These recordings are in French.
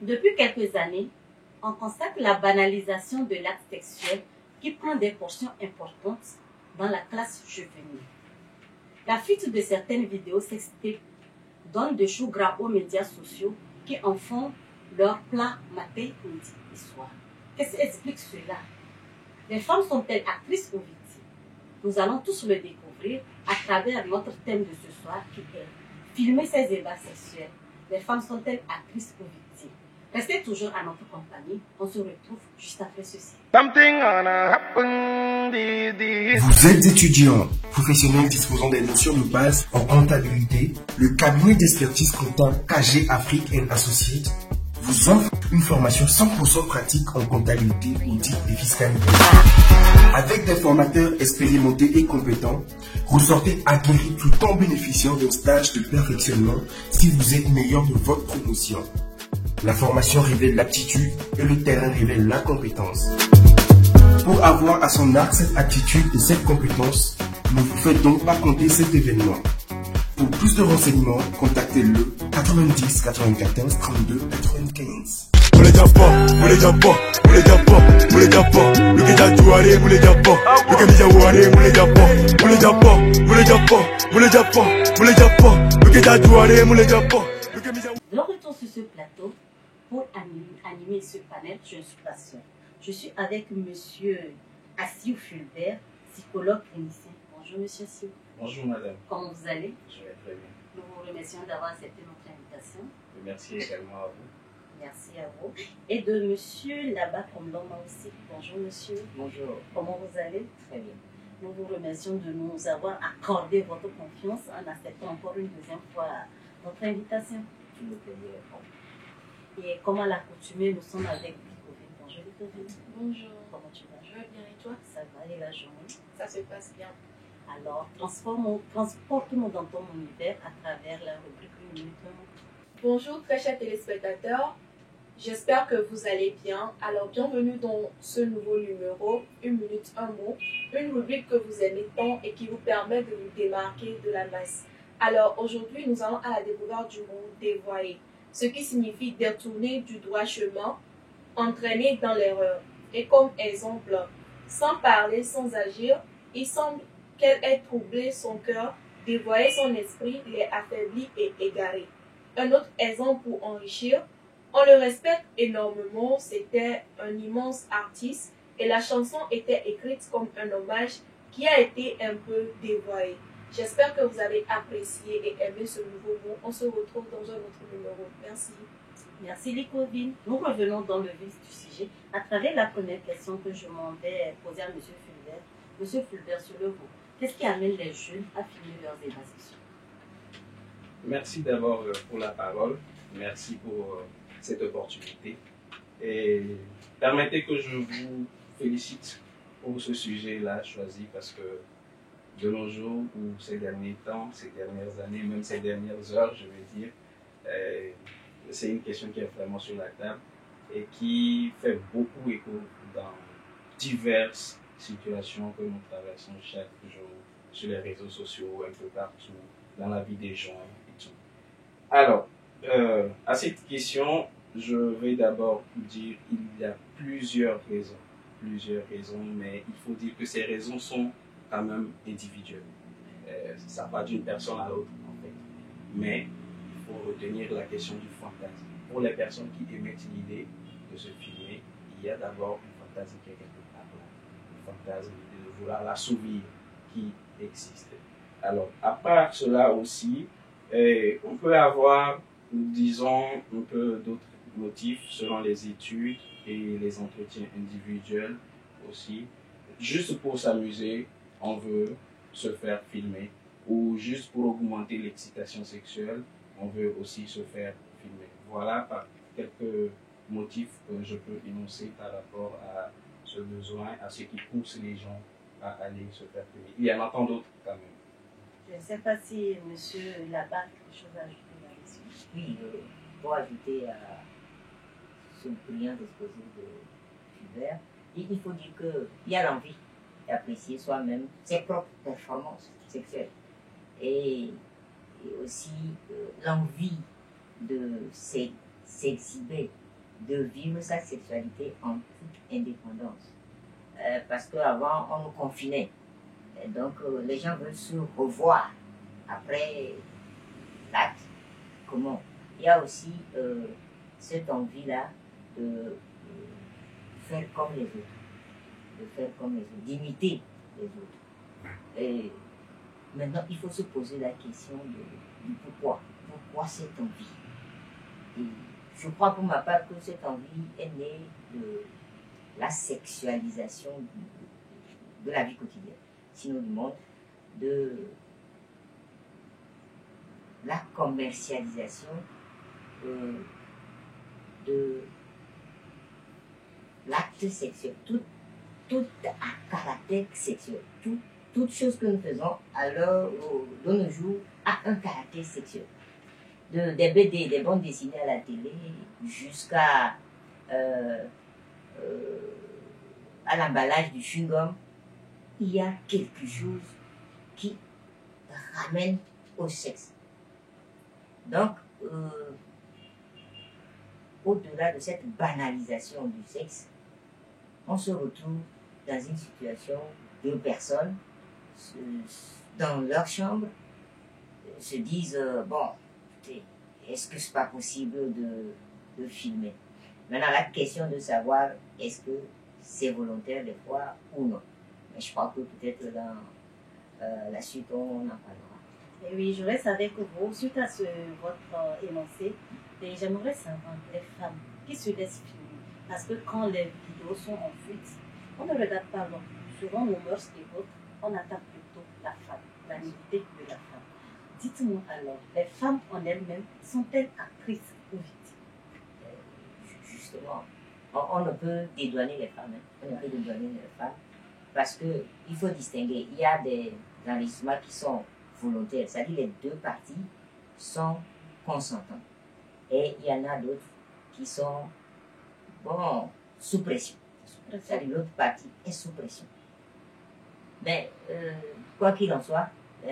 Depuis quelques années, on constate la banalisation de l'acte sexuel qui prend des portions importantes dans la classe juvénile. La fuite de certaines vidéos sextées donne de choux gras aux médias sociaux qui en font leur plat matin, midi et soir. Qu'est-ce qui explique cela? Les femmes sont-elles actrices ou victimes? Nous allons tous le découvrir à travers notre thème de ce soir qui est filmer ces ébats sexuels. Les femmes sont-elles actrices ou victimes? Restez toujours à notre compagnie. On se retrouve juste après ceci. Vous êtes étudiant, professionnel disposant des notions de base en comptabilité. Le cabinet d'expertise comptable KG Afrique & Associates vous offre une formation 100% pratique en comptabilité, audit et fiscalité. Avec des formateurs expérimentés et compétents, ressortez aguerris tout en bénéficiant d'un stage de perfectionnement si vous êtes meilleur de votre promotion. La formation révèle l'aptitude et le terrain révèle la compétence. Pour avoir à son arc cette attitude et cette compétence, ne vous faites donc pas compter cet événement. Pour plus de renseignements, contactez-le 90 94 32 95. De retour sur ce plateau, pour animer ce panel, je ne suis pas seule. Je suis avec monsieur Assio Fulbert, psychologue clinicien. Bonjour monsieur Assio. Bonjour madame. Comment vous allez? Je vais très bien. Nous vous remercions d'avoir accepté notre invitation. Merci également à vous. Merci à vous. Et de monsieur Labat Komloma aussi. Bonjour monsieur. Bonjour. Comment vous allez? Très bien. Nous vous remercions de nous avoir accordé votre confiance en acceptant encore une deuxième fois notre invitation. Tout le plaisir est pour. Et comme à l'accoutumée, nous sommes avec Likovine. Bonjour Likovine. Bonjour. Comment tu vas? Je vais bien et toi? Ça va, et la journée? Ça se passe bien. Alors, transporte-nous dans ton univers à travers la rubrique Une minute un mot. Bonjour très chers téléspectateurs. J'espère que vous allez bien. Alors, bienvenue dans ce nouveau numéro, Une minute un mot. Une rubrique que vous aimez tant et qui vous permet de vous démarquer de la masse. Alors, aujourd'hui, nous allons à la découverte du mot dévoyer, ce qui signifie détourner du droit chemin, entraîner dans l'erreur. Et comme exemple, sans parler, sans agir, il semble qu'elle ait troublé son cœur, dévoyé son esprit, l'ait affaibli et égaré. Un autre exemple pour enrichir, on le respecte énormément, c'était un immense artiste et la chanson était écrite comme un hommage qui a été un peu dévoyé. J'espère que vous avez apprécié et aimé ce nouveau mot. On se retrouve dans un autre numéro. Merci. Merci Likovine. Nous revenons dans le vif du sujet à travers la première question que je m'en vais poser à M. Fulbert. M. Fulbert, sur le vous, qu'est-ce qui amène les jeunes à filmer leurs ébats sexuels? Merci d'abord pour la parole. Merci pour cette opportunité. Et permettez que je vous félicite pour ce sujet-là choisi parce que de nos jours ou ces derniers temps, ces dernières années, même ces dernières heures, je vais dire, c'est une question qui est vraiment sur la table et qui fait beaucoup écho dans diverses situations que nous traversons chaque jour sur les réseaux sociaux, un peu partout, dans la vie des gens et tout. Alors, à cette question, je vais d'abord dire qu'il y a plusieurs raisons, mais il faut dire que ces raisons sont quand même individuelles. Ça va d'une personne à l'autre, en fait. Mais il faut retenir la question du fantasme. Pour les personnes qui émettent l'idée de se filmer, il y a d'abord une fantasme qui est quelque part là. Une fantasme de vouloir l'assouvir qui existe. Alors, à part cela aussi, on peut avoir, disons, un peu d'autres motifs selon les études et les entretiens individuels aussi. Juste pour s'amuser, on veut se faire filmer, ou juste pour augmenter l'excitation sexuelle, on veut aussi se faire filmer. Voilà par quelques motifs que je peux énoncer par rapport à ce besoin, à ce qui pousse les gens à aller se faire filmer. Il y en a tant d'autres quand même. Je ne sais pas si M. Labat a quelque chose à ajouter là-dessus. Oui, pour ajouter à ce brillant exposé de Fulbert, il faut dire qu'il y a l'envie d'apprécier soi-même ses propres performances sexuelles et aussi l'envie de s'exhiber de vivre sa sexualité en toute indépendance. Parce qu'avant, on nous confinait. Et donc, les gens veulent se revoir après l'acte. Comment? Il y a aussi cette envie-là de faire comme les autres, d'imiter les autres. Et maintenant, il faut se poser la question du pourquoi. Pourquoi cette envie? Et je crois pour ma part que cette envie est née de la sexualisation de la vie quotidienne, sinon du monde, de la commercialisation de l'acte sexuel, tout à caractère sexuel, toute chose que nous faisons alors de nos jours a un caractère sexuel. Des BD, des bandes dessinées à la télé, jusqu'à à l'emballage du chewing-gum, il y a quelque chose qui ramène au sexe. Donc, au-delà de cette banalisation du sexe, on se retrouve dans une situation de personnes dans leur chambre se disent bon, est-ce que c'est pas possible de filmer? Maintenant, la question de savoir est-ce que c'est volontaire des fois ou non. Mais je crois que peut-être dans la suite, on en parlera. Et oui, je reste avec vous. Suite à votre énoncé, et j'aimerais savoir les femmes qui se laissent filmer. Parce que quand les vidéos sont en fuite, on ne regarde pas l'homme. Souvent, nos mœurs et autres, on attaque plutôt la femme, la nudité de la femme. Dites-moi alors, les femmes en elles-mêmes sont-elles actrices ou victimes? Justement, on ne peut dédouaner les femmes. On ne peut dédouaner les femmes parce qu'il faut distinguer. Il y a des enregistrements qui sont volontaires, c'est-à-dire les deux parties sont consentantes. Et il y en a d'autres qui sont sous pression. C'est-à-dire l'autre partie est sous pression. Mais quoi qu'il en soit,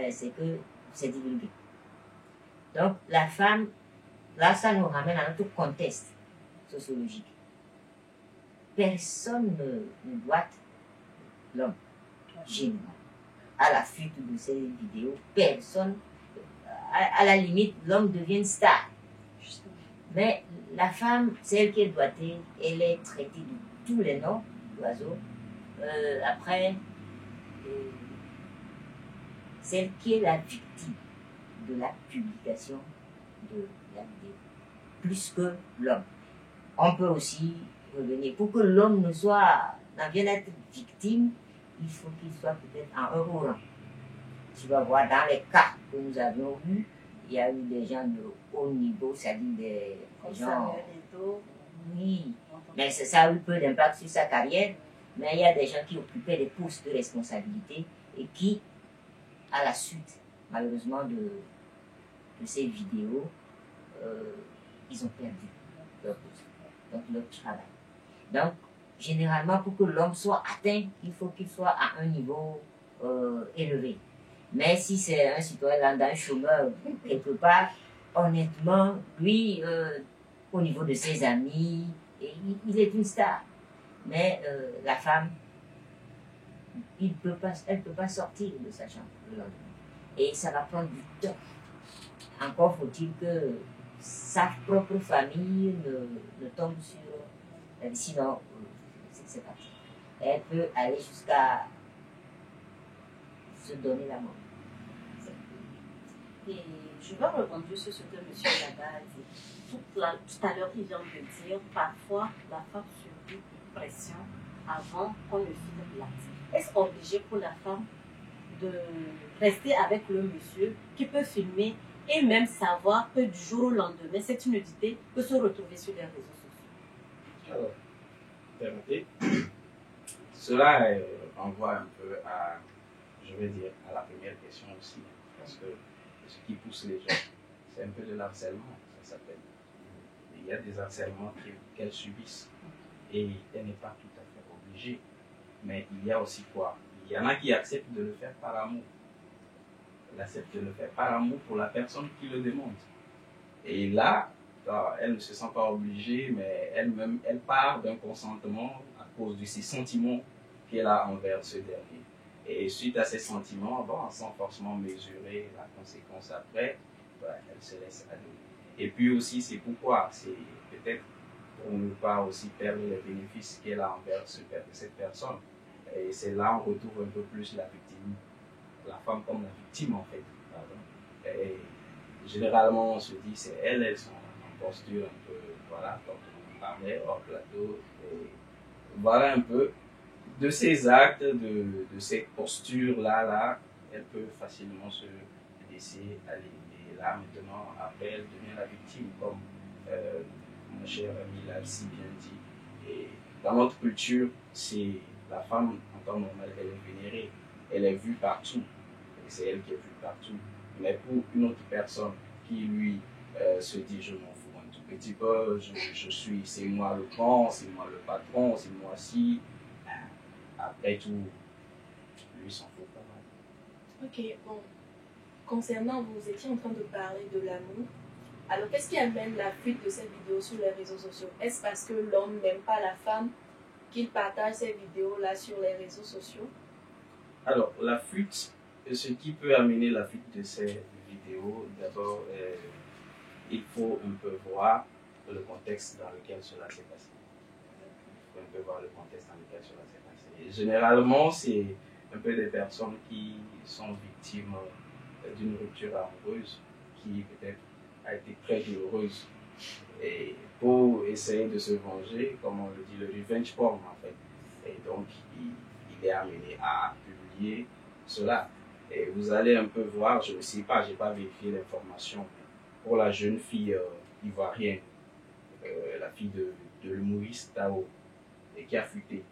c'est que c'est divulgué. Donc la femme, là ça nous ramène à notre contexte sociologique. Personne ne doit l'homme, généralement. À la fuite de ces vidéos, personne, à la limite, l'homme devient une star. Mais la femme, celle qui est doitée, elle est traitée de tous les noms d'oiseaux. Après, celle qui est la victime de la publication de la vidéo, plus que l'homme. On peut aussi revenir. Pour que l'homme n'en vienne être victime, il faut qu'il soit peut-être en un haut rang. Tu vas voir, dans les cas que nous avions eus, il y a eu des gens de haut niveau, c'est-à-dire des gens... Oui, mais ça a eu peu d'impact sur sa carrière, mais il y a des gens qui occupaient des postes de responsabilité et qui, à la suite, malheureusement, de ces vidéos, ils ont perdu leur poste, donc leur travail. Donc, généralement, pour que l'homme soit atteint, il faut qu'il soit à un niveau élevé. Mais si c'est un citoyen lambda, un chômeur, quelque part, honnêtement, lui, au niveau de ses amis, il est une star. Mais la femme, elle peut pas sortir de sa chambre le lendemain. Et ça va prendre du temps. Encore faut-il que sa propre famille ne tombe sur... Sinon, c'est parti. Elle peut aller jusqu'à se donner la mort. Et je vais rebondir sur ce que M. Dada a dit. Tout à l'heure, il vient de dire, parfois, la femme subit une pression avant qu'on ne filme l'acte. Est-ce obligé pour la femme de rester avec le monsieur qui peut filmer et même savoir que du jour au lendemain, cette nudité peut se retrouver sur les réseaux sociaux? Alors, permettez. Cela renvoie un peu à, je vais dire, à la première question aussi. Parce que ce qui pousse les gens, c'est un peu de l'harcèlement, ça s'appelle. Il y a des harcèlements qu'elles subissent et elle n'est pas tout à fait obligée. Mais il y a aussi quoi? Il y en a qui acceptent de le faire par amour. Elle accepte de le faire par amour pour la personne qui le demande. Et là, Alors, elle ne se sent pas obligée, mais elle-même, elle part d'un consentement à cause de ses sentiments qu'elle a envers ce dernier. Et suite à ces sentiments, bon, sans forcément mesurer la conséquence après, elle se laisse aller. Et puis aussi, c'est pourquoi, c'est peut-être pour ne pas aussi perdre les bénéfices qu'elle a envers cette personne. Et c'est là on retrouve un peu plus la victime, la femme comme la victime en fait. Et généralement, on se dit, c'est elles sont en posture un peu, voilà, comme on parlait, hors plateau. Et voilà un peu de ces actes, de cette posture-là, elle peut facilement se laisser aller. Et là, maintenant, après, elle devient la victime, comme mon cher ami l'a si bien dit. Et dans notre culture, c'est la femme, en temps normal, elle est vénérée, elle est vue partout. Et c'est elle qui est vue partout. Mais pour une autre personne qui, lui, se dit, je m'en fous un tout petit peu, c'est moi le grand, c'est moi le patron, c'est moi ci. Après tout, lui s'en fout pas mal. Ok, bon. Concernant, vous étiez en train de parler de l'amour. Alors, qu'est-ce qui amène la fuite de ces vidéos sur les réseaux sociaux? Est-ce parce que l'homme n'aime pas la femme qu'il partage ces vidéos-là sur les réseaux sociaux? Alors, la fuite, ce qui peut amener la fuite de ces vidéos, d'abord, il faut un peu voir le contexte dans lequel cela s'est passé. Il faut un peu voir le contexte dans lequel cela s'est passé. Et généralement, c'est un peu des personnes qui sont victimes d'une rupture amoureuse qui peut-être a été très douloureuse. Et pour essayer de se venger, comme on le dit, le revenge porn en fait. Et donc, il est amené à publier cela. Et vous allez un peu voir, je ne sais pas, je n'ai pas vérifié l'information, pour la jeune fille ivoirienne, la fille de l'humoriste Tao, et qui a fuité.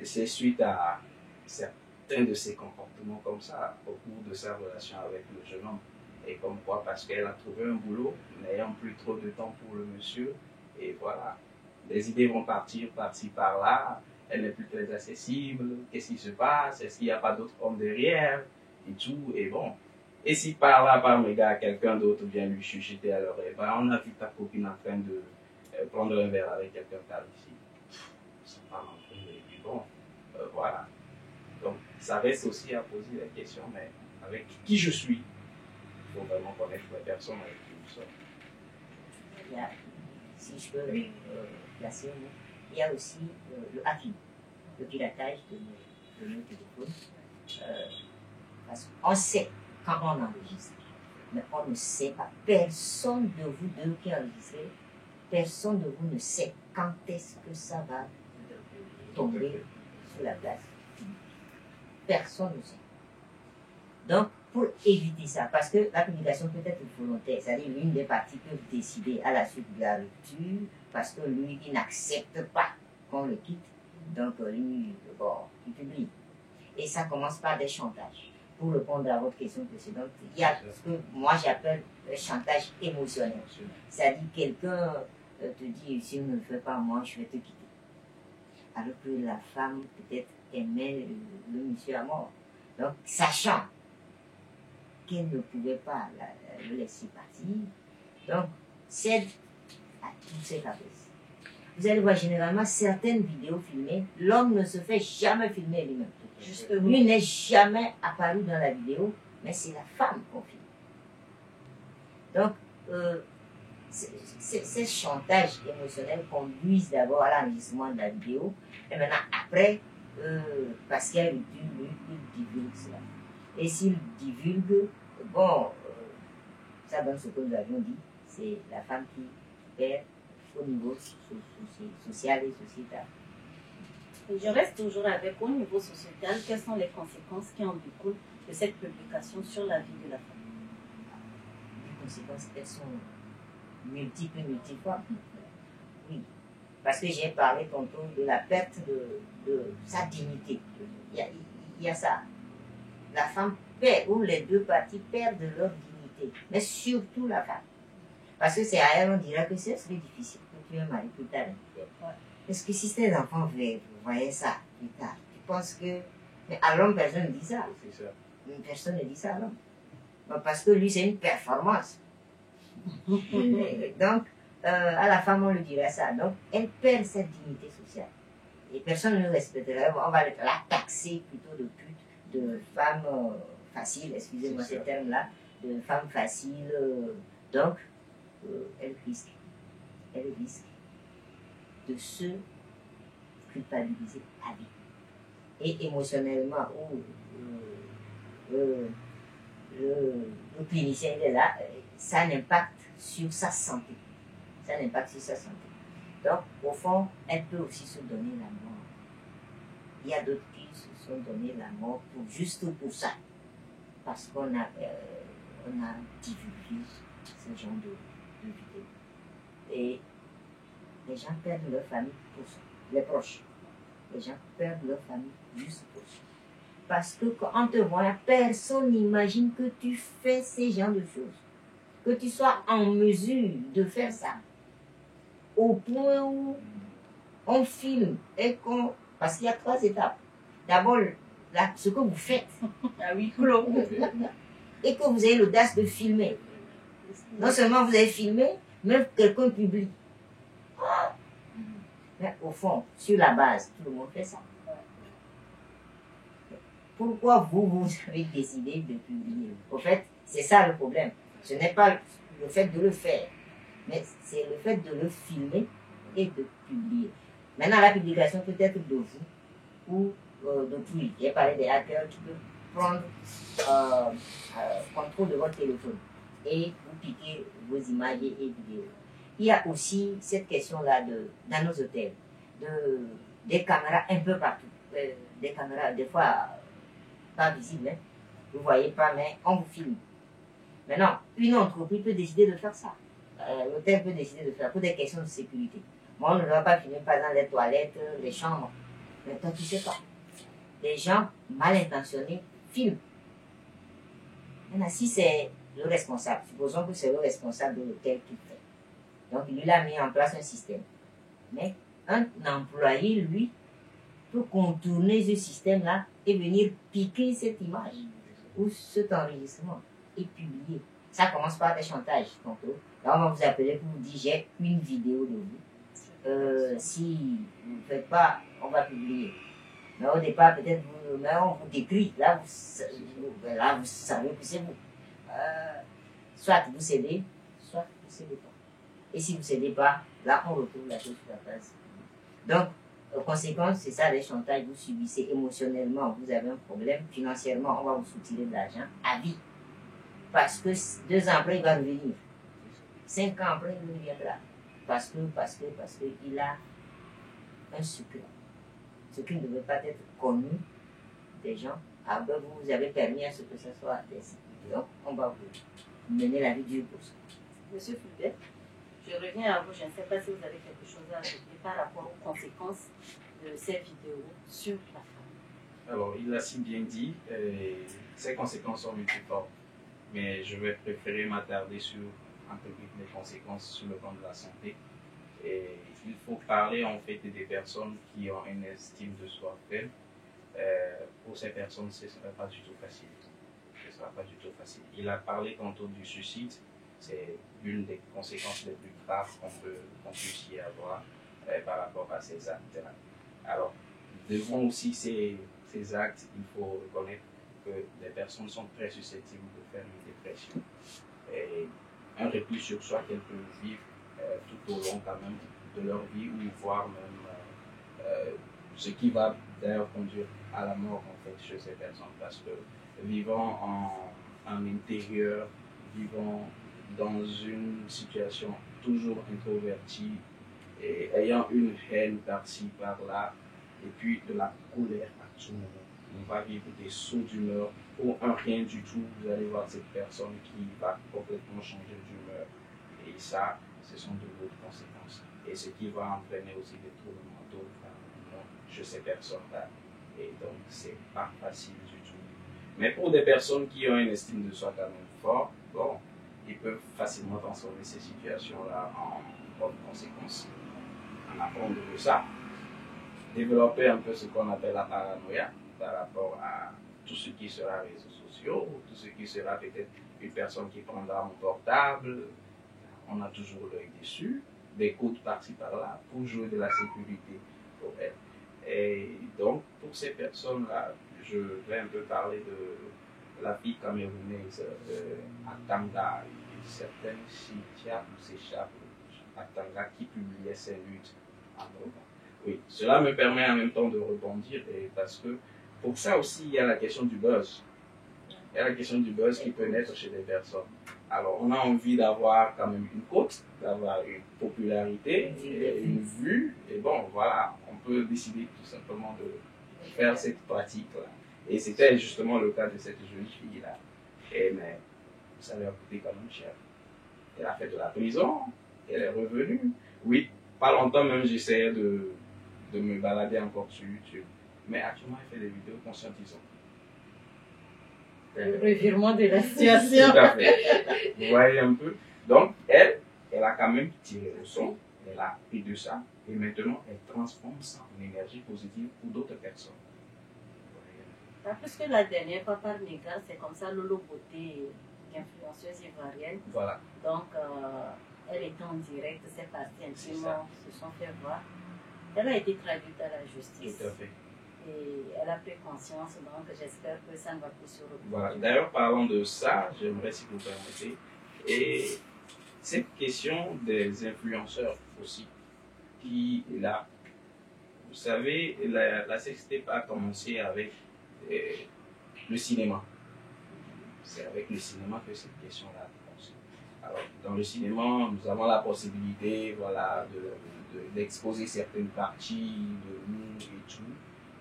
Et c'est suite à certains de ses comportements comme ça, au cours de sa relation avec le jeune homme. Et comme quoi, parce qu'elle a trouvé un boulot, n'ayant plus trop de temps pour le monsieur, et voilà. Les idées vont partir par-ci, par-là, elle n'est plus très accessible, qu'est-ce qui se passe, est-ce qu'il n'y a pas d'autres hommes derrière, et tout, et bon. Et si par là, par méga, quelqu'un d'autre vient lui chuchoter à l'oreille, ben, on a vu ta copine en train de prendre un verre avec quelqu'un par ici. Ça parle entre eux, et puis bon, voilà. Donc, ça reste aussi à poser la question, mais avec qui je suis? Il faut vraiment connaître la personne avec qui nous sommes. Il y a, si je peux placer, il y a aussi le hacking, le piratage de nos téléphones. Parce qu'on sait quand on enregistre, mais on ne sait pas. Personne de vous deux qui enregistrez, personne de vous ne sait quand est-ce que ça va tomber sur la place. Personne ne sait. Donc, pour éviter ça, parce que la communication peut être volontaire, c'est-à-dire l'une des parties peut décider à la suite de la rupture, parce que lui, il n'accepte pas qu'on le quitte, donc lui, bon, il publie. Et ça commence par des chantages. Pour répondre à votre question précédente, il y a ce que moi j'appelle le chantage émotionnel. C'est-à-dire quelqu'un te dit, si on ne le fait pas, moi je vais te quitter. Alors que la femme peut-être aimait le monsieur à mort. Donc, sachant qu'elle ne pouvait pas le laisser partir, donc cède à toutes ses caprices. Vous allez voir généralement certaines vidéos filmées, l'homme ne se fait jamais filmer lui-même. Justement. Lui n'est jamais apparu dans la vidéo, mais c'est la femme qu'on filme. Donc, ces chantages émotionnels conduisent d'abord à l'enregistrement de la vidéo, et maintenant après, parce qu'il y a une rupture, il divulgue cela. Et s'il divulgue, bon, ça donne ce que nous avions dit, c'est la femme qui perd au niveau social et sociétal. Je reste toujours avec, au niveau sociétal, quelles sont les conséquences qui en découlent de cette publication sur la vie de la femme? Les conséquences, elles sont multiples. Oui, parce que j'ai parlé tantôt de la perte de sa dignité. Il y a ça. La femme perd, ou les deux parties perdent leur dignité, mais surtout la femme. Parce que c'est à elle, on dirait que ce serait difficile que tu aies un mari plus tard. Parce que si tes enfants voyaient ça plus tard, tu penses que... Mais à l'homme, personne ne dit ça. Personne ne dit ça à l'homme. Parce que lui, c'est une performance. Donc, à la femme, on lui dirait ça. Donc, elle perd cette dignité sociale. Et personne ne le respecterait. On va la taxer plutôt de pute, de femme facile, excusez-moi ce terme-là, de femme facile. Donc, elle risque de se culpabiliser à vie. Et émotionnellement, le clinicien est là, ça a un impact sur sa santé. Donc, au fond, elle peut aussi se donner la mort. Il y a d'autres qui se sont donné la mort juste pour ça. Parce qu'on a divulgué ce genre de vidéos. Et les gens perdent leur famille pour ça. Les proches. Les gens perdent leur famille juste pour ça. Parce que quand on te voit, personne n'imagine que tu fais ces genres de choses. Que tu sois en mesure de faire ça. Au point où on filme et qu'on... Parce qu'il y a 3 étapes. D'abord, ce que vous faites. Ah oui, clos. Et que vous avez l'audace de filmer. Non seulement vous avez filmé, mais quelqu'un publie. Mais au fond, sur la base, tout le monde fait ça. Pourquoi vous avez décidé de publier? Au fait, c'est ça le problème. Ce n'est pas le fait de le faire, mais c'est le fait de le filmer et de publier. Maintenant, la publication peut être de vous ou de tout. J'ai parlé des hackers qui peuvent prendre contrôle de votre téléphone et vous piquer vos images et vidéos. Il y a aussi cette question-là dans nos hôtels, des caméras un peu partout. Des caméras, des fois, pas visibles, hein. Vous ne voyez pas, mais on vous filme. Maintenant, une entreprise peut décider de faire ça. L'hôtel peut décider de faire pour des questions de sécurité. Moi, on ne doit pas filmer, par exemple, les toilettes, les chambres. Mais toi, tu ne sais pas. Les gens mal intentionnés filment. Maintenant, si c'est le responsable, supposons que c'est le responsable de l'hôtel qui fait. Donc, il a mis en place un système. Mais un employé, lui, peut contourner ce système-là et venir piquer cette image ou cet enregistrement et publier. Ça commence par des chantages. Donc, là, on va vous appeler pour vous dire j'ai une vidéo de vous. Si vous ne faites pas, on va publier. Mais au départ, peut-être on vous décrit. Là, vous savez que c'est vous. Soit vous cédez, soit vous ne cédez pas. Et si vous ne cédez pas, là, on retrouve la chose sur la place. Donc, conséquence, c'est ça les chantages, vous subissez émotionnellement, vous avez un problème, financièrement, on va vous soutirer de l'argent à vie. Parce que 2 ans après, il va revenir. 5 ans après, il reviendra. Parce qu'il a un secret. Ce qui ne devait pas être connu des gens. Après, vous avez permis à ce que ça soit des secrets. Donc, on va vous mener la vie dure pour ça. Monsieur Fulbert, je reviens à vous. Je ne sais pas si vous avez quelque chose à ajouter par rapport aux conséquences de ces vidéos sur la femme. Alors, il l'a si bien dit, ces conséquences sont multiformes. Mais je vais préférer m'attarder sur un peu plus les conséquences sur le plan de la santé. Et il faut parler en fait des personnes qui ont une estime de soi faible. Pour ces personnes, ce ne sera pas du tout facile. Il a parlé tantôt du suicide. C'est l'une des conséquences les plus graves qu'on puisse y avoir par rapport à ces actes-là. Alors, devant aussi ces actes, il faut reconnaître que les personnes sont très susceptibles de faire une dépression. Et un repli sur soi qu'elles peuvent vivre tout au long quand même de leur vie, ou voire même ce qui va d'ailleurs conduire à la mort en fait chez ces personnes, parce que vivant en intérieur, vivant dans une situation toujours introvertie et ayant une haine par-ci, par-là, et puis de la colère à tout moment. On va vivre des sauts d'humeur ou un rien du tout. Vous allez voir cette personne qui va complètement changer d'humeur. Et ça, ce sont de l'autre conséquences. Et ce qui va entraîner aussi des troubles mentaux chez ces personnes-là. Et donc, c'est pas facile du tout. Mais pour des personnes qui ont une estime de soi quand même forte, bon, ils peuvent facilement transformer ces situations-là en bonnes conséquences. En apprendre de ça. Développer un peu ce qu'on appelle la paranoïa par rapport à tout ce qui sera réseaux sociaux, tout ce qui sera peut-être une personne qui prendra mon portable. On a toujours l'œil dessus. des codes par-ci par-là pour jouer de la sécurité pour elles. Et donc, pour ces personnes-là, je vais un peu parler de la fille camerounaise à Tanga, certaines s'échappent ou s'échappent à Tanga qui publiait ses luttes en Europe. Oui, cela me permet en même temps de rebondir parce que pour ça aussi, il y a la question du buzz. Il y a la question du buzz qui peut naître chez des personnes. Alors, on a envie d'avoir quand même une cote, d'avoir une popularité, et une vue, et bon, voilà, on peut décider tout simplement de faire cette pratique-là. Et c'était justement le cas de cette jeune fille-là. Mais ça lui a coûté quand même cher. Elle a fait de la prison, elle est revenue. Oui, pas longtemps même, j'essayais de me balader encore sur YouTube. Mais actuellement, elle fait des vidéos conscientisantes. Le revirement de la situation. Tout à fait. Vous voyez un peu. Donc, elle a quand même tiré le son, elle a appris de ça, et maintenant, elle transforme ça en énergie positive pour d'autres personnes. Plus que la dernière fois par Négra, c'est comme ça Lolo Beauté, influenceuse ivoirienne. Voilà. Donc, elle était en direct, c'est parti intimement, se sont fait voir. Elle a été traduite à la justice. Tout à fait. Et elle a pris conscience, donc j'espère que ça ne va plus se reproduire. Voilà. D'ailleurs, parlant de ça, j'aimerais, si vous permettez, et cette question des influenceurs aussi, qui est là. Vous savez, la sextape a commencé avec le cinéma. C'est avec le cinéma que cette question-là a commencé. Alors, dans le cinéma, nous avons la possibilité, voilà, d'exposer certaines parties de nous et tout.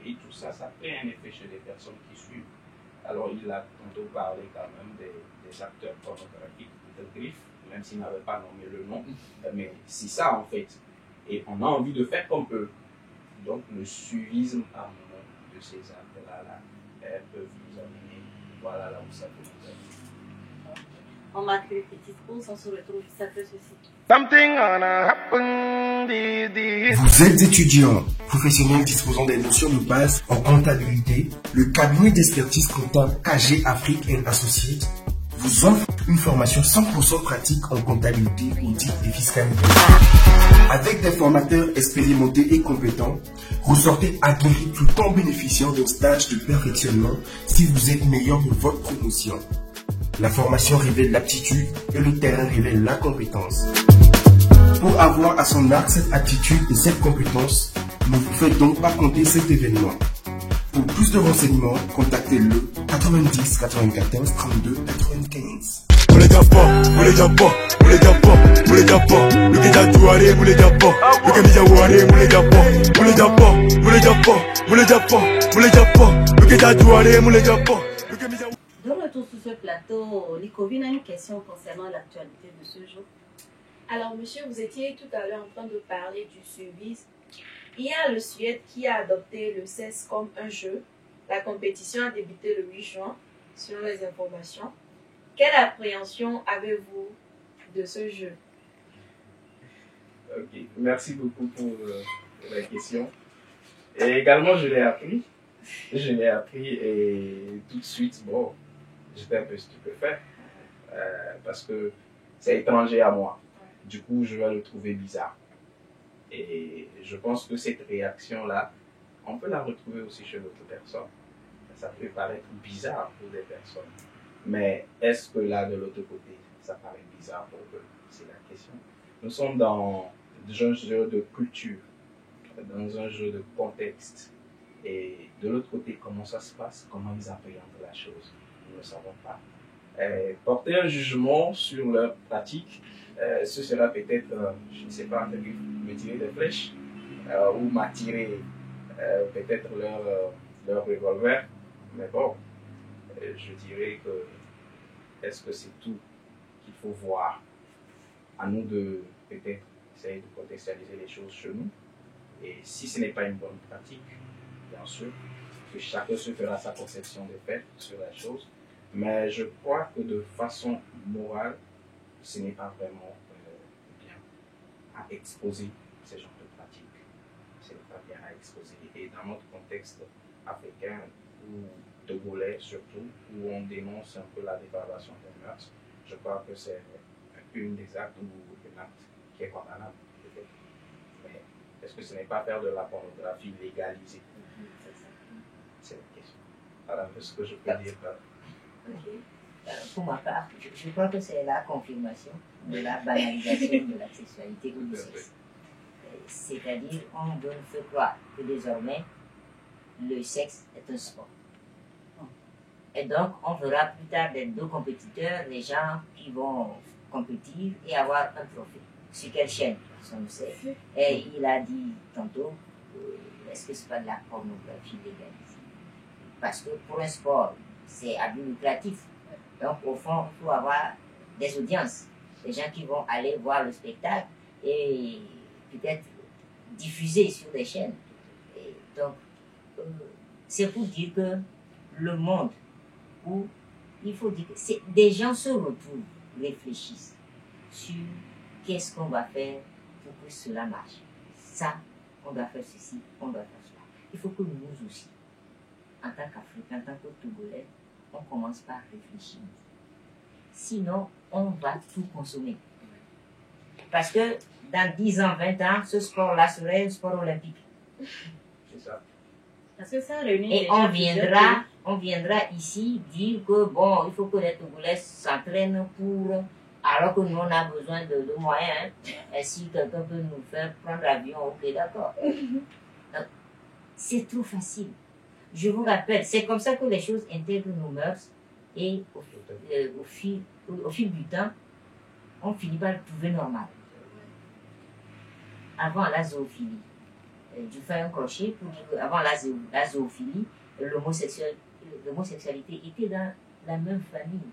Et tout ça, ça fait un effet chez les personnes qui suivent. Alors, il a tantôt parlé quand même des acteurs pornographiques de Griff, même s'il n'avait pas nommé le nom. Mais c'est ça, en fait. Et on a envie de faire comme eux. Donc, le suivisme à un moment de ces actes-là, elles peuvent nous amener, voilà là où ça peut nous amener. On marque une petite pause, on se retrouve juste après ceci. Vous êtes étudiant, professionnel disposant des notions de base en comptabilité. Le cabinet d'expertise comptable KG Afrique & Associates vous offre une formation 100% pratique en comptabilité, audit et fiscalité. Avec des formateurs expérimentés et compétents, ressortez aguerris tout en bénéficiant d'un stage de perfectionnement si vous êtes meilleur de votre promotion. La formation révèle l'aptitude et le terrain révèle la compétence. Pour avoir à son arc cette attitude et cette compétence, ne vous faites donc pas compter cet événement. Pour plus de renseignements, contactez le 90 94 32 95. De retour sur ce plateau, Licovine a une question concernant l'actualité de ce jour. Alors, monsieur, vous étiez tout à l'heure en train de parler du suivisme. Il y a le Suède qui a adopté le CES comme un jeu. La compétition a débuté le 8 juin, selon les informations. Quelle appréhension avez-vous de ce jeu? Ok, merci beaucoup pour la question. Et également, je l'ai appris. Je l'ai appris et tout de suite, bon, j'étais un peu stupéfait parce que c'est étranger à moi. Du coup, je vais le trouver bizarre. Et je pense que cette réaction-là, on peut la retrouver aussi chez d'autres personnes. Ça peut paraître bizarre pour des personnes. Mais est-ce que là, de l'autre côté, ça paraît bizarre pour eux? C'est la question. Nous sommes dans un jeu de culture, dans un jeu de contexte. Et de l'autre côté, comment ça se passe? Comment ils appréhendent la chose? Nous ne savons pas. Porter un jugement sur leur pratique, ce sera peut-être, je ne sais pas, me tirer des flèches ou m'attirer peut-être leur revolver. Mais bon, je dirais que est-ce que c'est tout qu'il faut voir? À nous de peut-être essayer de contextualiser les choses chez nous. Et si ce n'est pas une bonne pratique, bien sûr, que chacun se fera sa conception des faits sur la chose. Mais je crois que de façon morale, ce n'est pas vraiment bien à exposer ce genre de pratiques. Ce n'est pas bien à exposer. Et dans notre contexte africain, ou togolais surtout, où on dénonce un peu la dépravation des mœurs, je crois que c'est une des actes ou un acte qui est condamnable, de est-ce que ce n'est pas faire de la pornographie légalisée? C'est la question. Voilà ce que je peux dire. Pour ma part, je crois que c'est la confirmation de la banalisation de la sexualité ou du sexe. C'est-à-dire, on veut nous faire croire que désormais, le sexe est un sport. Et donc, on verra plus tard des deux compétiteurs, des gens qui vont compétir et avoir un trophée. Sur quelle chaîne? Personne ne sait. Et il a dit tantôt, est-ce que ce n'est pas de la pornographie légalisée? Parce que pour un sport, c'est à but lucratif. Donc, au fond, il faut avoir des audiences, des gens qui vont aller voir le spectacle et peut-être diffuser sur des chaînes. Et donc, c'est pour dire que le monde où il faut dire que des gens se retrouvent, réfléchissent sur qu'est-ce qu'on va faire pour que cela marche. Ça, on doit faire ceci, on doit faire cela. Il faut que nous aussi, en tant qu'Africains, en tant que Togolais, on commence par réfléchir. Sinon, on va tout consommer. Parce que dans 10 ans, 20 ans, ce sport-là serait un sport olympique. C'est ça. Parce que ça réunit et on viendra ici dire que bon, il faut que les Togolais s'entraînent pour... Alors que nous, on a besoin de moyens. Hein. Et si quelqu'un peut nous faire prendre l'avion, ok, d'accord. C'est trop facile. Je vous rappelle, c'est comme ça que les choses intègrent nos mœurs. Et au fil du temps, on finit par le trouver normal. Avant la zoophilie, je fais un crochet pour dire qu'avant la zoophilie, l'homosexualité était dans la même famille.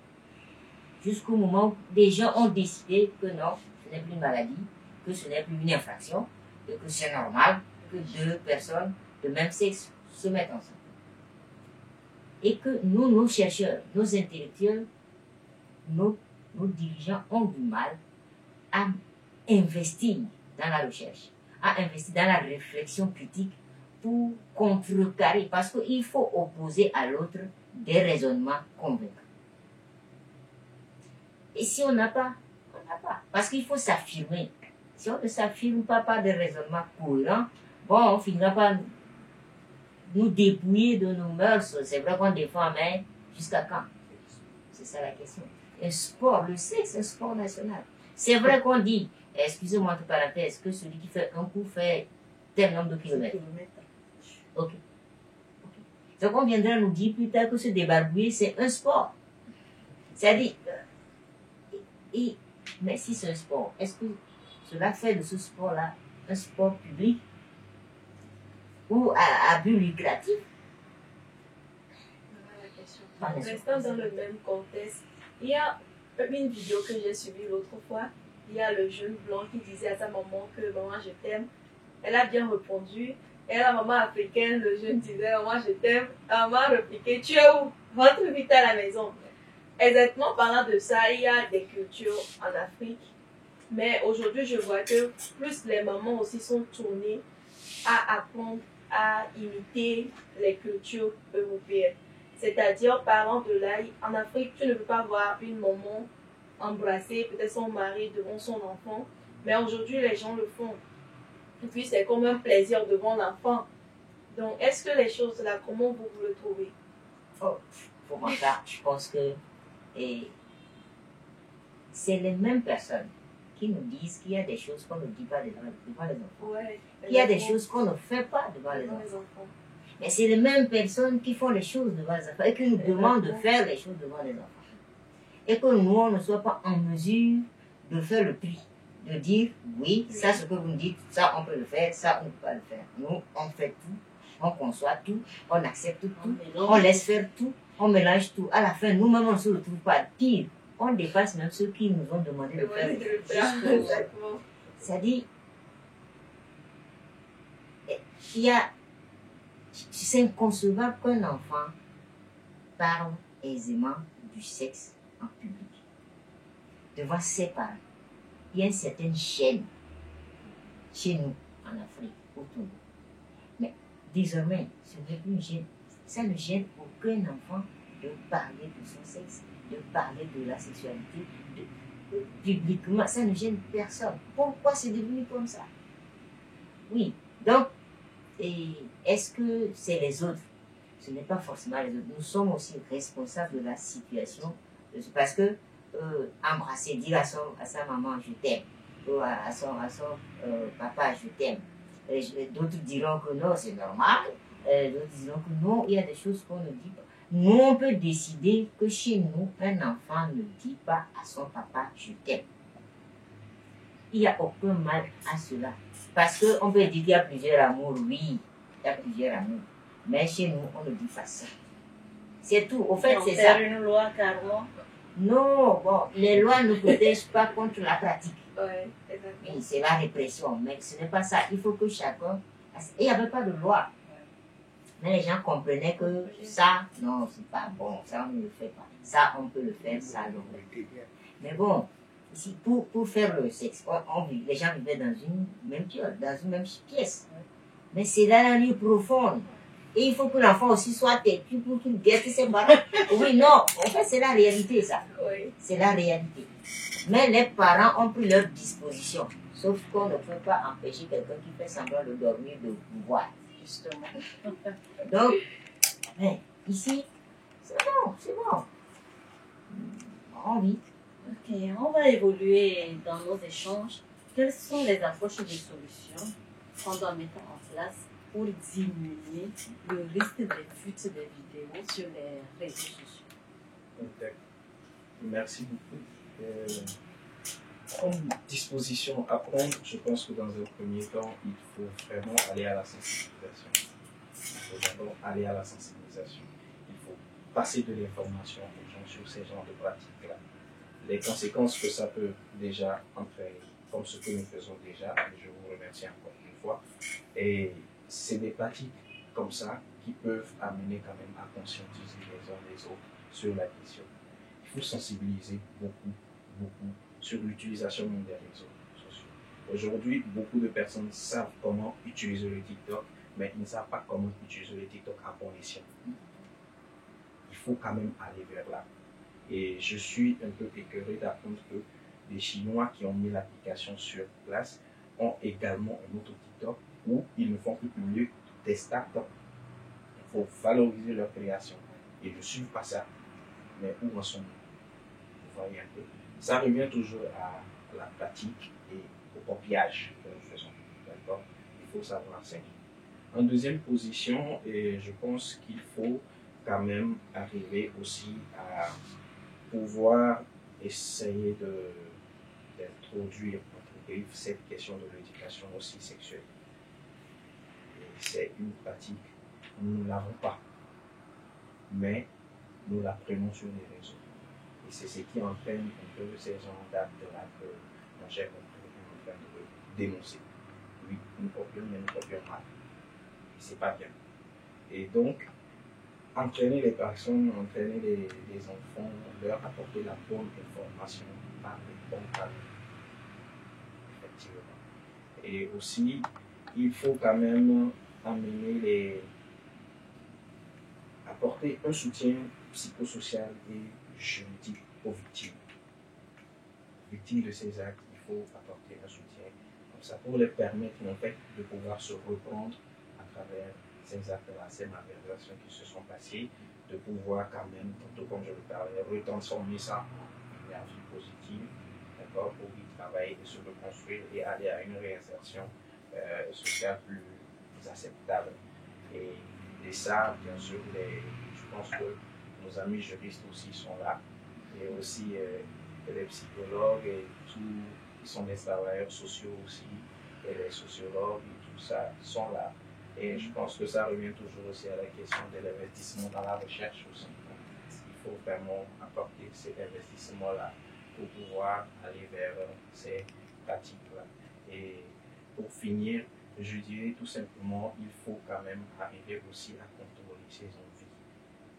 Jusqu'au moment où des gens ont décidé que non, ce n'est plus une maladie, que ce n'est plus une infraction, et que c'est normal que deux personnes de même sexe se mettent ensemble. Et que nous, nos chercheurs, nos intellectuels, nos dirigeants ont du mal à investir dans la recherche, à investir dans la réflexion critique pour contrecarrer, parce qu'il faut opposer à l'autre des raisonnements convaincants. Et si on n'a pas, on n'a pas. Parce qu'il faut s'affirmer. Si on ne s'affirme pas par des raisonnements cohérents, bon, on finira par nous dépouiller de nos mœurs. C'est vrai qu'on défend, mais jusqu'à quand? C'est ça la question. Un sport, le sexe, c'est un sport national. C'est vrai qu'on dit, excusez-moi entre parenthèses, que celui qui fait un coup fait tel nombre de kilomètres. Ok. Donc on viendra nous dire plus tard que se débarbouiller, c'est un sport. C'est-à-dire, mais si c'est un sport, est-ce que cela fait de ce sport-là un sport public ou à but lucratif? Restant dans le même contexte, il y a une vidéo que j'ai suivie l'autre fois. Il y a le jeune blanc qui disait à sa maman que maman je t'aime. Elle a bien répondu. Et la maman africaine, le jeune disait maman je t'aime. La maman a répliqué tu es où? Rentre vite à la maison. Exactement parlant de ça, il y a des cultures en Afrique. Mais aujourd'hui, je vois que plus les mamans aussi sont tournées à apprendre à imiter les cultures européennes. C'est-à-dire, parlant de là, en Afrique, tu ne peux pas voir une maman embrasser peut-être son mari devant son enfant. Mais aujourd'hui, les gens le font. Et puis, c'est comme un plaisir devant l'enfant. Donc, est-ce que les choses là, comment vous le trouvez? Oh, pour moi, je pense que c'est les mêmes personnes qui nous disent qu'il y a des choses qu'on ne dit pas devant les enfants. Ouais, qu'il y a des choses qu'on ne fait pas devant les enfants. Mais c'est les mêmes personnes qui font les choses devant les enfants et qui nous demandent de faire les choses devant les enfants. Et que nous, on ne soit pas en mesure de faire le prix. De dire, oui, ça, ce que vous me dites, ça, on peut le faire, ça, on ne peut pas le faire. Nous, on fait tout, on conçoit tout, on accepte tout, on laisse faire tout, on mélange tout. À la fin, nous-mêmes, on ne se retrouve pas pire. On dépasse même ceux qui nous ont demandé de faire. C'est-à-dire, c'est inconcevable qu'un enfant parle aisément du sexe en public, devant ses parents. Il y a une certaine chaîne chez nous, en Afrique, au Togo. Mais désormais, ce n'est plus une gêne. Ça ne gêne aucun enfant de parler de son sexe, de parler de la sexualité, publiquement. Ça ne gêne personne. Pourquoi c'est devenu comme ça? Oui, Donc, est-ce que c'est les autres? Ce n'est pas forcément les autres. Nous sommes aussi responsables de la situation. Parce que embrasser, dire à sa maman je t'aime, ou à son papa je t'aime. D'autres diront que non, c'est normal. D'autres diront que non, il y a des choses qu'on ne dit pas. Nous, on peut décider que chez nous, un enfant ne dit pas à son papa je t'aime. Il n'y a aucun mal à cela. Parce qu'on peut dire qu'il y a plusieurs amours, oui, il y a plusieurs amours. Mais chez nous, on ne dit pas ça. C'est tout. Au fait, c'est ça. Une loi, carrément. Non, bon, les lois ne protègent pas contre la pratique. Ouais, exactement. Oui, c'est la répression, mais ce n'est pas ça. Il faut que chacun... Et il n'y avait pas de loi. Mais les gens comprenaient que ça, non, c'est pas bon, ça on ne le fait pas. Ça, on peut le faire, ça, non. Mais bon, ici, pour faire le sexe, les gens vivaient dans une même pièce, Mais c'est dans la nuit profonde. Et il faut que l'enfant aussi soit têtu pour qu'il guette ses parents. Oui, non, en fait, c'est la réalité, ça. Oui. C'est la réalité. Mais les parents ont pris leur disposition. Sauf qu'on ne peut pas empêcher quelqu'un qui fait semblant de dormir de pouvoir. Justement. Donc, mais ici, c'est bon, c'est bon. Envie. Ok, on va évoluer dans nos échanges. Quelles sont les approches de solutions qu'on doit mettre en place pour diminuer le risque des fuites des vidéos sur les réseaux sociaux? Ok. Merci beaucoup. Comme disposition à prendre, je pense que dans un premier temps, il faut vraiment aller à la sensibilisation. Il faut d'abord aller à la sensibilisation. Il faut passer de l'information aux gens sur ces genres de pratiques-là. Les conséquences que ça peut déjà entraîner, comme ce que nous faisons déjà, et je vous remercie encore une fois. Et c'est des pratiques comme ça qui peuvent amener quand même à conscientiser les uns les autres sur la question. Il faut sensibiliser beaucoup sur l'utilisation des réseaux sociaux. Aujourd'hui, beaucoup de personnes savent comment utiliser le TikTok, mais ils ne savent pas comment utiliser le TikTok à bon escient. Il faut quand même aller vers là. Et je suis un peu écœuré d'apprendre que les Chinois qui ont mis l'application sur place ont également un autre TikTok où ils ne font que publier des startups. Il faut valoriser leur création. Et je ne suis pas ça. Mais où en sont-nous? Vous voyez un peu. Ça revient toujours à la pratique et au copiage que nous faisons. D'accord? Il faut savoir ça. En deuxième position, et je pense qu'il faut quand même arriver aussi à pouvoir essayer d'introduire cette question de l'éducation aussi sexuelle. C'est une pratique, nous ne l'avons pas, mais nous la prenons sur les réseaux. Et c'est ce qui entraîne un peu ces gens d'actes-là que mon cher est en train de dénoncer. Oui, nous copions, mais nous copions mal. Et c'est pas bien. Et donc, entraîner les personnes, entraîner les enfants, leur apporter la bonne information par les bons canaux. Effectivement. Et aussi, il faut quand même apporter un soutien psychosocial et juridique aux victimes. Victimes de ces actes, il faut apporter un soutien comme ça pour les permettre en fait de pouvoir se reprendre à travers ces actes-là, ces malversations qui se sont passées, de pouvoir quand même, tout comme je le parlais, retransformer ça en énergie positive, d'accord, pour y travailler et se reconstruire et aller à une réinsertion sociale plus acceptable. Et ça, bien sûr, je pense que nos amis juristes aussi sont là, et aussi les psychologues et tout, ils sont des travailleurs sociaux aussi, et les sociologues et tout ça sont là. Et je pense que ça revient toujours aussi à la question de l'investissement dans la recherche aussi. Il faut vraiment apporter cet investissement-là pour pouvoir aller vers ces pratiques-là. Et pour finir, je dirais tout simplement, il faut quand même arriver aussi à contrôler ses envies.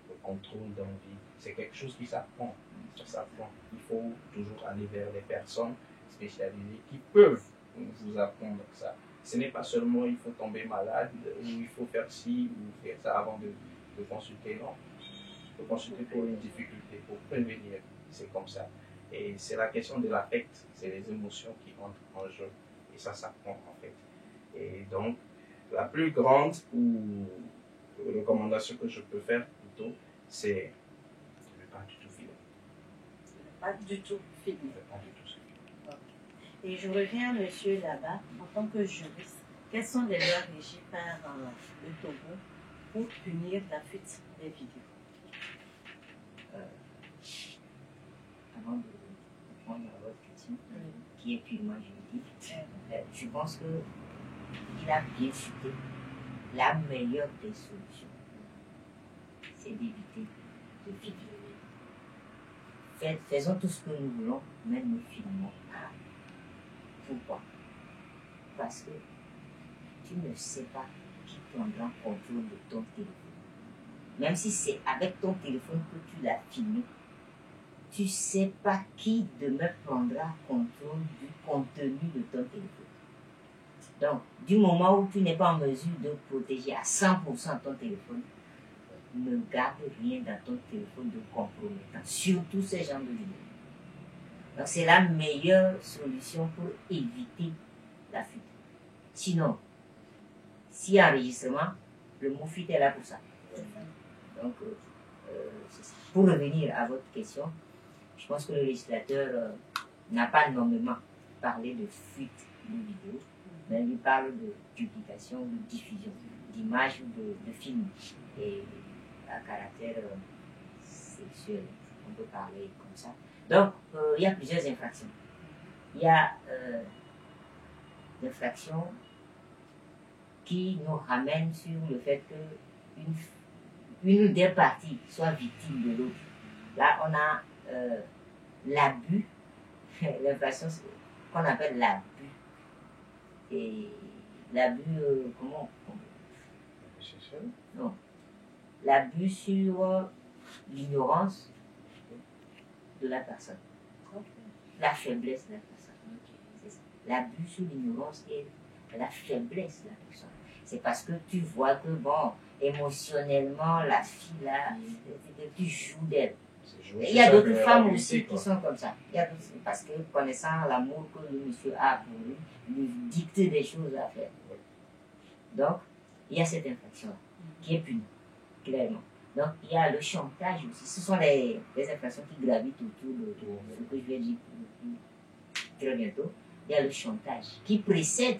Le contrôle d'envie, c'est quelque chose qui s'apprend. Ça s'apprend. Il faut toujours aller vers les personnes spécialisées qui peuvent vous apprendre ça. Ce n'est pas seulement il faut tomber malade ou il faut faire ci ou faire ça avant de consulter. Non. Il faut consulter pour une difficulté, pour prévenir. C'est comme ça. Et c'est la question de l'affect, c'est les émotions qui entrent en jeu. Et ça s'apprend en fait. Et donc, la plus grande ou recommandation que je peux faire plutôt, c'est ne pas du tout filmer. Pas du tout filmé. Ne pas du tout filmer. Et je reviens, monsieur, là-bas, en tant que juriste, quelles sont les lois régies par le Togo pour punir la fuite des vidéos? Avant de répondre à votre question, qui est purement juridique, je pense qu'il a bien cité la meilleure des solutions, c'est d'éviter de filmer. Faisons tout ce que nous voulons, mais ne filmons pas. Pourquoi? Parce que tu ne sais pas qui prendra contrôle de ton téléphone. Même si c'est avec ton téléphone que tu l'as filmé, tu ne sais pas qui demain prendra contrôle du contenu de ton téléphone. Donc, du moment où tu n'es pas en mesure de protéger à 100% ton téléphone, ne garde rien dans ton téléphone de compromettant, surtout ces genres de vidéos. Donc, c'est la meilleure solution pour éviter la fuite. Sinon, s'il y a enregistrement, le mot fuite est là pour ça. Donc, c'est ça. Pour revenir à votre question, je pense que le législateur n'a pas normalement parlé de fuite de vidéos, mais il parle de publication, de diffusion d'images ou de films et à caractère sexuel, on peut parler comme ça. Donc, il y a plusieurs infractions. Il y a l'infraction qui nous ramène sur le fait que une des parties soit victime de l'autre. Là, on a l'abus, l'infraction qu'on appelle l'abus. Et l'abus, comment? Non. L'abus sur l'ignorance de la personne. La faiblesse de la personne. C'est ça. L'abus sur l'ignorance et la faiblesse de la personne. C'est parce que tu vois que, bon, émotionnellement, la fille là, tu joues d'elle. Il y a d'autres femmes aussi qui sont comme ça. Il y a parce que connaissant l'amour que le monsieur a pour lui, lui dicte des choses à faire. Donc, il y a cette infraction qui est punie, clairement. Donc, il y a le chantage aussi. Ce sont les infractions qui gravitent autour de ce que je vais dire très bientôt. Il y a le chantage qui précède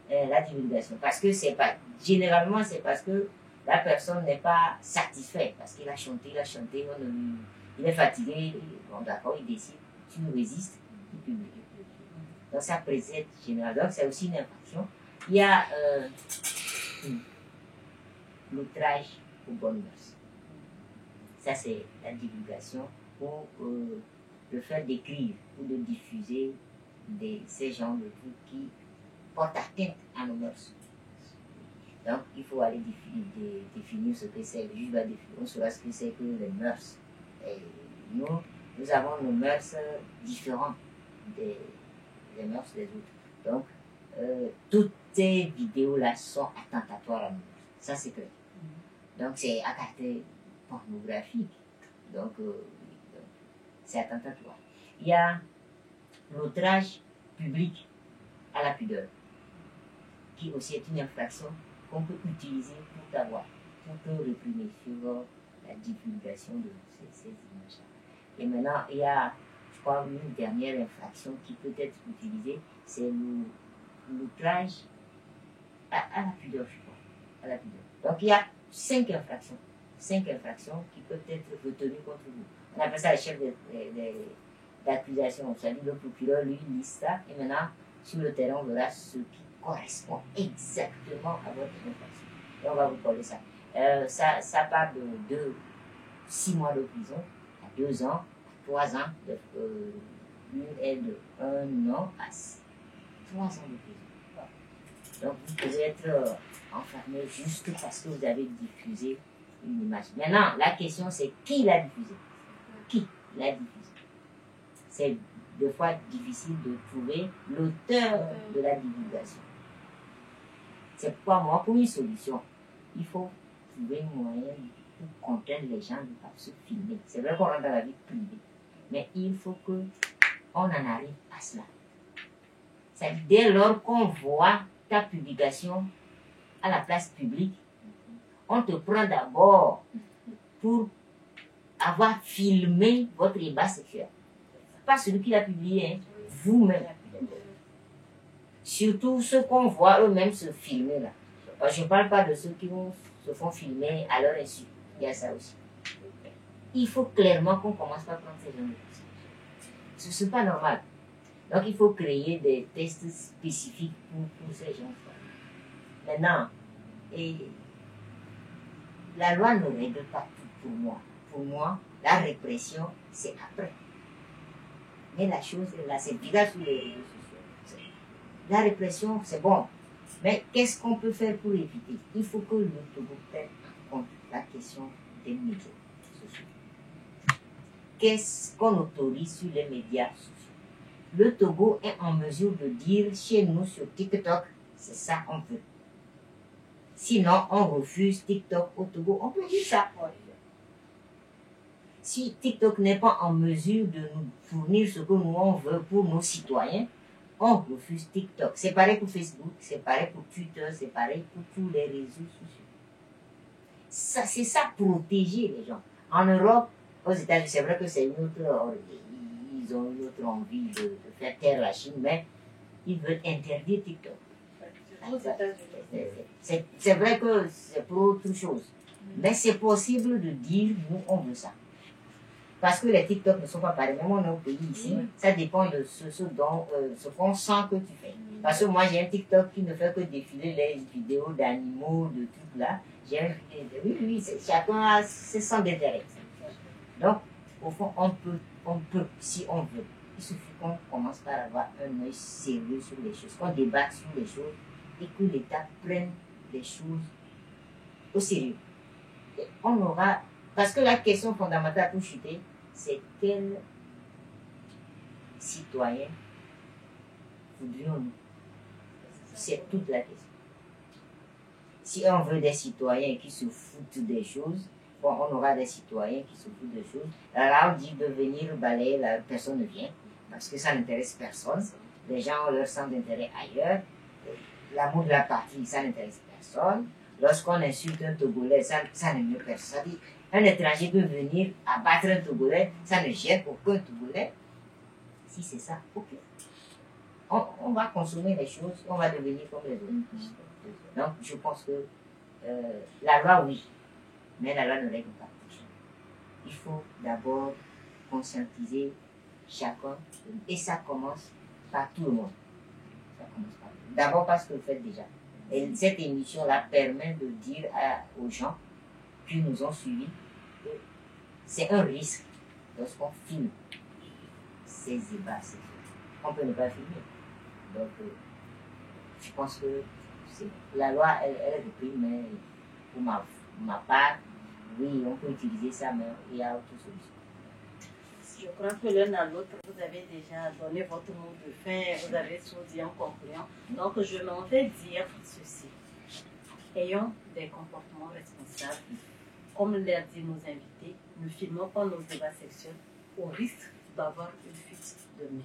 la divulgation. Parce que généralement, c'est parce que la personne n'est pas satisfaite. Parce qu'il a chanté, il est fatigué. Bon, d'accord, il décide. Tu résistes, il publie. Donc, ça précède généralement. Donc, c'est aussi une infraction. Il y a l'outrage aux bonnes mœurs. Ça, c'est la divulgation ou le fait d'écrire ou de diffuser ces genres de trucs qui portent atteinte à nos mœurs. Donc, il faut aller définir ce que c'est. Le juge va définir, on saura ce que c'est que les mœurs. Et nous avons nos mœurs différentes des mœurs des autres. Donc, toutes ces vidéos-là sont attentatoires à nous. Ça, c'est clair. Donc, c'est à caractère pornographique. Donc, c'est attentatoire. Il y a l'outrage public à la pudeur, qui aussi est une infraction qu'on peut utiliser pour t'avoir, pour te réprimer sur la divulgation de ces images-là. Et maintenant, il y a, je crois, une dernière infraction qui peut être utilisée, c'est l'outrage à la pudeur, je crois. À la pudeur. Donc, il y a 5 infractions qui peuvent être retenues contre vous. On appelle ça le chef d'accusation. C'est-à-dire le procureur, lui, liste ça, et maintenant, sur le terrain, on verra ce qui correspond exactement à votre infraction. Et on va vous coller ça. Ça part de 6 mois de prison à 2 ans, à 3 ans, une est de 1 an à 3 ans de prison. Donc, vous pouvez être enfermé juste parce que vous avez diffusé une image. Maintenant, la question c'est qui l'a diffusé? Qui l'a diffusé? C'est des fois difficile de trouver l'auteur de la divulgation. C'est pourquoi moi, pour une solution, il faut trouver un moyen pour contraindre les gens de ne pas se filmer. C'est vrai qu'on rentre dans la vie privée, mais il faut qu'on en arrive à cela. C'est dès lors qu'on voit ta publication à la place publique, on te prend d'abord pour avoir filmé votre débat sexuel. Pas celui qui l'a publié, hein, vous-même. Surtout ceux qu'on voit eux-mêmes se filmer là. Alors, je ne parle pas de ceux qui se font filmer à leur insu. Il y a ça aussi. Il faut clairement qu'on commence par prendre ces gens de choses. Ce n'est pas normal. Donc il faut créer des tests spécifiques pour ces gens-là. Maintenant, la loi ne règle pas tout pour moi. Pour moi, la répression, c'est après. Mais la chose est là, c'est viral sur les réseaux sociaux. La répression, c'est bon. Mais qu'est-ce qu'on peut faire pour éviter? Il faut que le Togo prenne en compte la question des médias sociaux. Qu'est-ce qu'on autorise sur les médias sociaux? Le Togo est en mesure de dire chez nous sur TikTok, c'est ça qu'on veut. Sinon, on refuse TikTok au Togo. On peut dire ça. Si TikTok n'est pas en mesure de nous fournir ce que nous on veut pour nos citoyens, on refuse TikTok. C'est pareil pour Facebook, c'est pareil pour Twitter, c'est pareil pour tous les réseaux sociaux. Ça, c'est ça, protéger les gens. En Europe, aux États-Unis, c'est vrai que c'est une autre, ils ont une autre envie de faire taire la Chine, mais ils veulent interdire TikTok. C'est vrai que c'est pour autre chose. Mais c'est possible de dire, nous, on veut ça. Parce que les TikTok ne sont pas pareils. Même on est au pays ici, ça dépend de ce qu'on sent que tu fais. Parce que moi, j'ai un TikTok qui ne fait que défiler les vidéos d'animaux, de trucs là. Oui, chacun a ses centres d'intérêt. Donc, au fond, on peut, si on veut. Il suffit qu'on commence par avoir un œil sérieux sur les choses, qu'on débatte sur les choses et que l'État prenne les choses au sérieux. Et on aura... Parce que la question fondamentale pour chuter, c'est quel citoyen voudrions-nous? C'est toute la question. Si on veut des citoyens qui se foutent des choses, bon, on aura des citoyens qui se foutent des choses. Là, on dit de venir balayer, la personne ne vient, parce que ça n'intéresse personne. Les gens ont leur centre d'intérêt ailleurs. L'amour de la patrie, ça n'intéresse personne. Lorsqu'on insulte un Togolais, ça n'aime personne. Un étranger peut venir abattre un Togolais, ça ne gêne aucun Togolais. Si c'est ça, ok. On va consommer les choses, on va devenir comme les autres. Donc, je pense que la loi, oui, mais la loi ne règle pas. Il faut d'abord conscientiser chacun, et ça commence par tout le monde. Ça commence par tout. D'abord parce que vous le faites déjà. Et cette émission-là permet de dire aux gens qui nous ont suivis que c'est un risque lorsqu'on filme ces débats. On peut ne pas filmer. Donc, je pense que la loi, elle réprime, mais pour ma part, oui, on peut utiliser ça, mais il y a autre solution. Je crois que l'un à l'autre, vous avez déjà donné votre mot de fin, vous avez tout dit en concluant. Donc, je m'en vais dire ceci. Ayons des comportements responsables. Comme l'a dit nos invités, ne filmons pas nos débats sexuels au risque d'avoir une fuite de main.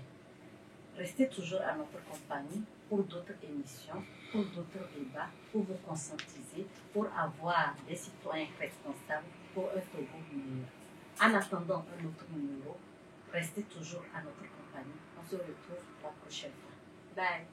Restez toujours à notre compagnie pour d'autres émissions, pour d'autres débats, pour vous conscientiser, pour avoir des citoyens responsables pour un Togo meilleur. En attendant un autre numéro, restez toujours à notre compagnie. On se retrouve la prochaine fois. Bye.